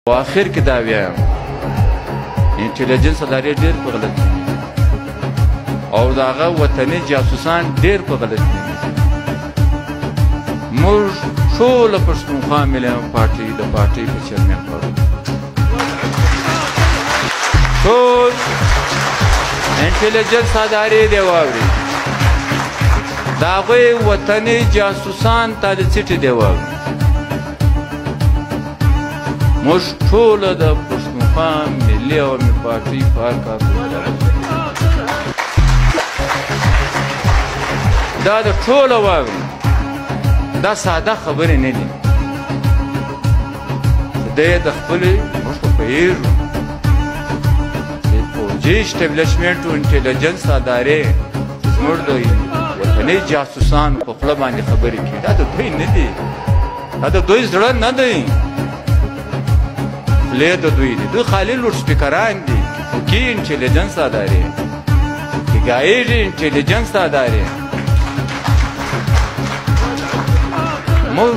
په اخر کې دا وایم انټيليجنس ادارې ډېر په غلط دي او د هغه وطني جاسوسان ډېر په غلط دي. موږ ټوله پښتونخوا ملي پارټۍ د پارټۍ په چیرمن کړو، ټول انټيليجنس ادارې دې واوري، د هغوی وطني جاسوسان ته د څټې دې واوري. موږ ټوله د پښتونخوا ملي عوامي پارټۍ په هر کار دا د ټوله واوري، دا ساده خبرې نه دي. دی د خپلې موږ خو پوهېږو چې فوجي اسټبلیشمنټ او انټيليجنس ادارې زموږ د وطني جاسوسانو په خوله باندې خبرې کوي، دا د دوی نه دي، دا د دوی زړه نه دی، خولې د دوی دي. دوی خالي لوډ سپیکران دي، فوکي انټيليجنس ادارې، ګایډ انټيليجنس ادارې. موږ